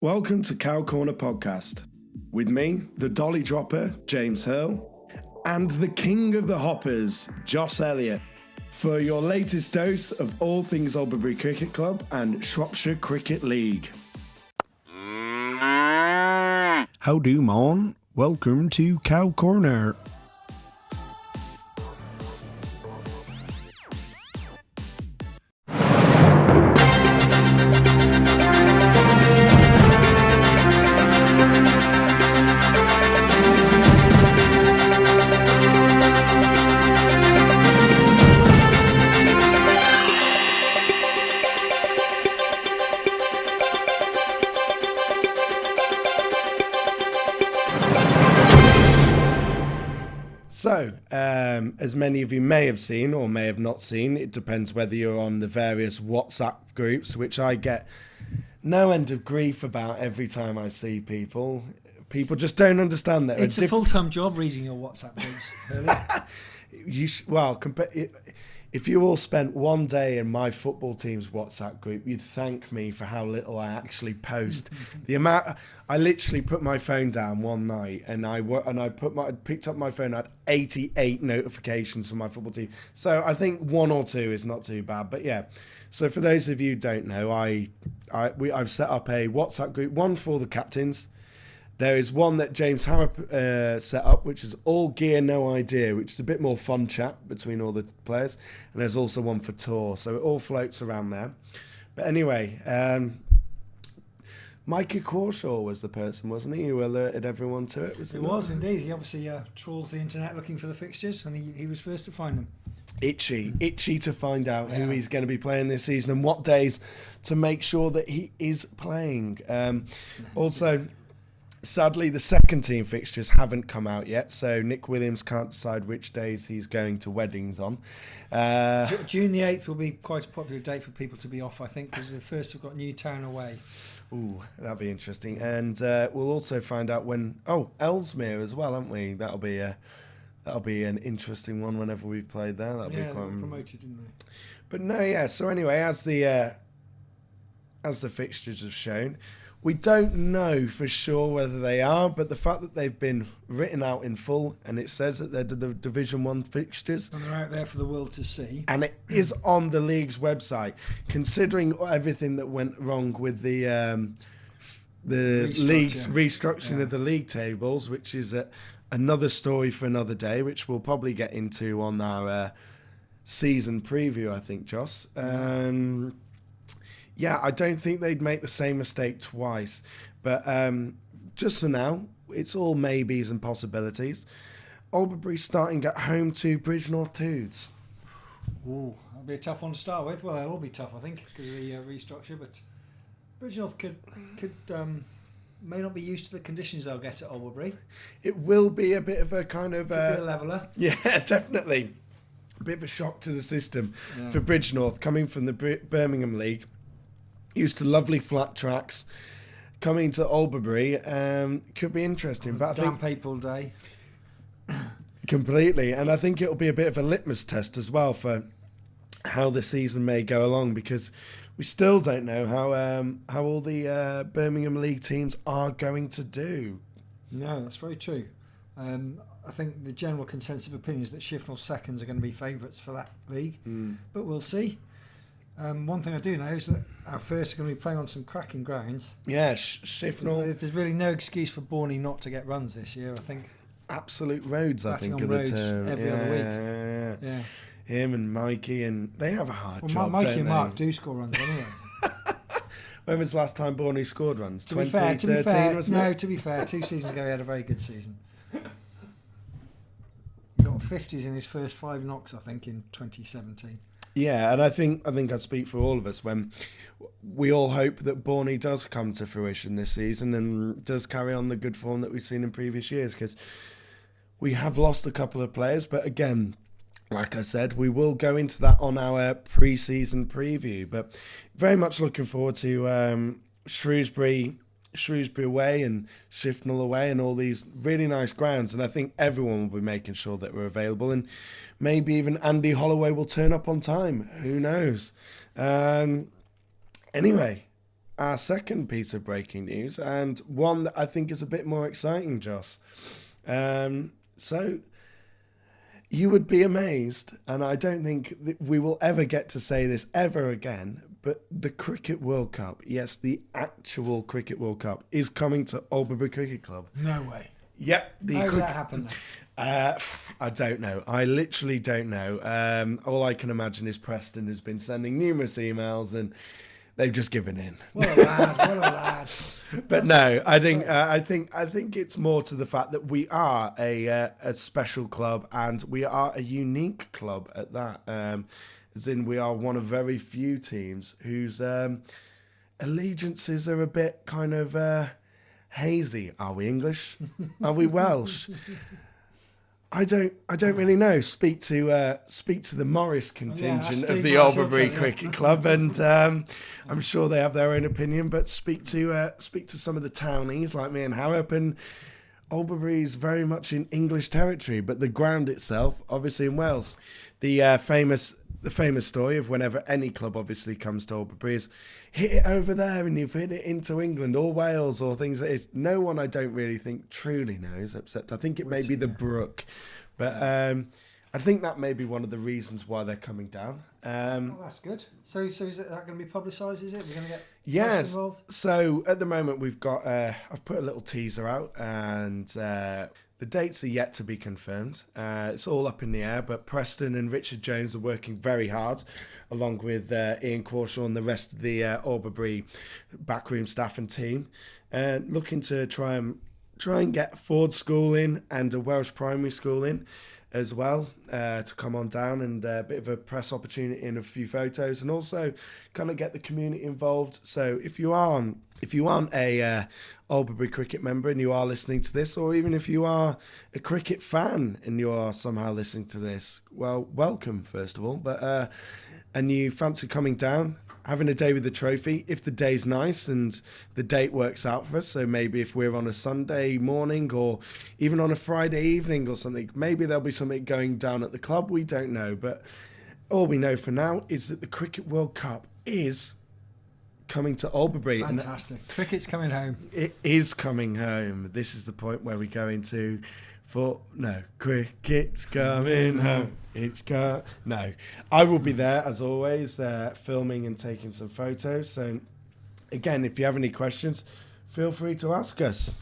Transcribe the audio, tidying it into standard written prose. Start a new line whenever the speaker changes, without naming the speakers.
Welcome to Cow Corner Podcast. With me, the Dolly Dropper, James Hearle, and the King of the Hoppers, Joss Elliott, for your latest dose of all things Alberbury Cricket Club and Shropshire Cricket League. How do, mon? Welcome to Cow Corner. So, as many of you may have seen or may have not seen, it depends whether you're on the various WhatsApp groups, which I get no end of grief about every time I see people. People just don't understand that.
It's a full-time job reading your WhatsApp groups, really. If you all spent one day in my football team's WhatsApp group, you'd thank me for how little I actually post. I literally put my phone down one night and I picked up my phone. I had 88 notifications from my football team. So I think one or two is not too bad. But yeah, so for those of you who don't know, I've set up a WhatsApp group, one for the captains. There is one that James Harrop set up, which is all gear, no idea, which is a bit more fun chat between all the players. And there's also one for tour, so it all floats around there. But anyway, Mikey Corshaw was the person, wasn't he, who alerted everyone to it? It was indeed. He obviously trawls the internet looking for the fixtures, and he was first to find them.
Itchy to find out who he's going to be playing this season and what days to make sure that he is playing. Also, sadly, the second team fixtures haven't come out yet, so Nick Williams can't decide which days he's going to weddings on.
June the 8th will be quite a popular date for people to be off, I think, because the first have got Newtown away.
Ooh, that'll be interesting. And we'll also find out when... Oh, Ellesmere as well, haven't we? That'll be an interesting one whenever we've played there. That'll be quite...
they were promoted, didn't they?
But no, yeah, so anyway, as the fixtures have shown... We don't know for sure whether they are, but the fact that they've been written out in full and it says that they're the Division 1 fixtures.
And they're out there for the world to see.
And it is on the league's website. Considering everything that went wrong with the league's restructuring of the league tables, which is another story for another day, which we'll probably get into on our season preview, I think, Joss. Yeah, I don't think they'd make the same mistake twice. But just for now, it's all maybes and possibilities. Alberbury starting at home to Bridgnorth Tooths.
Ooh, that'll be a tough one to start with. Well, they'll all be tough, I think, because of the restructure. But Bridgnorth could may not be used to the conditions they'll get at Alberbury.
It will be a bit of a kind of...
Could be a leveller.
Yeah, definitely. A bit of a shock to the system for Bridgnorth, coming from the Birmingham League. Used to lovely flat tracks. Coming to Alberbury could be interesting. But I think
damp April day.
Completely. And I think it'll be a bit of a litmus test as well for how the season may go along, because we still don't know how all the Birmingham League teams are going to do.
No, that's very true. I think the general consensus of opinion is that Shifnal seconds are going to be favourites for that league. But we'll see. One thing I do know is that our first are going to be playing on some cracking grounds.
Yeah, Shifnal.
There's really no excuse for Borney not to get runs this year, I think.
Absolute roads, I think,
on
are
roads
the term.
every other week. Yeah.
Him and Mikey, and they have a hard job,
Mikey
don't
and
they?
Mark do score runs anyway.
When was the last time Borney scored runs?
To be
2013,
fair,
wasn't it?
No, to be fair, 2 seasons ago he had a very good season. Got 50s in his first 5 knocks, I think, in 2017.
Yeah, and I think I'd speak for all of us when we all hope that Borney does come to fruition this season and does carry on the good form that we've seen in previous years, because we have lost a couple of players, but again, like I said, we will go into that on our pre-season preview, but very much looking forward to Shrewsbury away and Shifnal away and all these really nice grounds, and I think everyone will be making sure that we're available, and maybe even Andy Holloway will turn up on time. Who knows? Anyway,
our second piece of breaking news, and one that I think is a bit more exciting, Joss. So you would be amazed, and I don't think that we will ever get to say this ever again, but the Cricket World Cup, yes, the actual Cricket World Cup, is coming to Alberbury Cricket Club.
No way.
Yep.
How does that happen then?
I don't know. I literally don't know. All I can imagine is Preston has been sending numerous emails and they've just given in.
What a lad! What a lad!
But no, I think it's more to the fact that we are a special club and we are a unique club at that. As in, we are one of very few teams whose allegiances are a bit kind of hazy. Are we English? Are we Welsh? I don't really know. Speak to the Morris contingent of the Alberbury Cricket Club, and I'm sure they have their own opinion. But speak to some of the townies like me and Harrop, and Alberbury is very much in English territory, but the ground itself, obviously in Wales. The famous story of whenever any club obviously comes to Alberbury is hit it over there and you've hit it into England or Wales or things like this. No one I don't really think truly knows, except I think it may be the Brook. But I think that may be one of the reasons why they're coming down.
That's good. So is that going to be publicised, is it? We're going to get
yes.
involved?
So at the moment we've got, I've put a little teaser out and the dates are yet to be confirmed. It's all up in the air, but Preston and Richard Jones are working very hard, along with Ian Crawshaw and the rest of the Alberbury backroom staff and team, looking to try and get Ford School in and a Welsh primary school in as well, to come on down, and a bit of a press opportunity and a few photos, and also kind of get the community involved. So if you aren't a Alberbury cricket member and you are listening to this, or even if you are a cricket fan and you are somehow listening to this, well, welcome first of all. But and you fancy coming down, having a day with the trophy, if the day's nice and the date works out for us, so maybe if we're on a Sunday morning or even on a Friday evening or something, maybe there'll be something going down at the club, we don't know. But all we know for now is that the Cricket World Cup is coming to Alberbury.
Fantastic. Cricket's coming home.
It is coming home. This is the point where we go into cricket's coming home. No, I will be there as always, filming and taking some photos. So again, if you have any questions, feel free to ask us.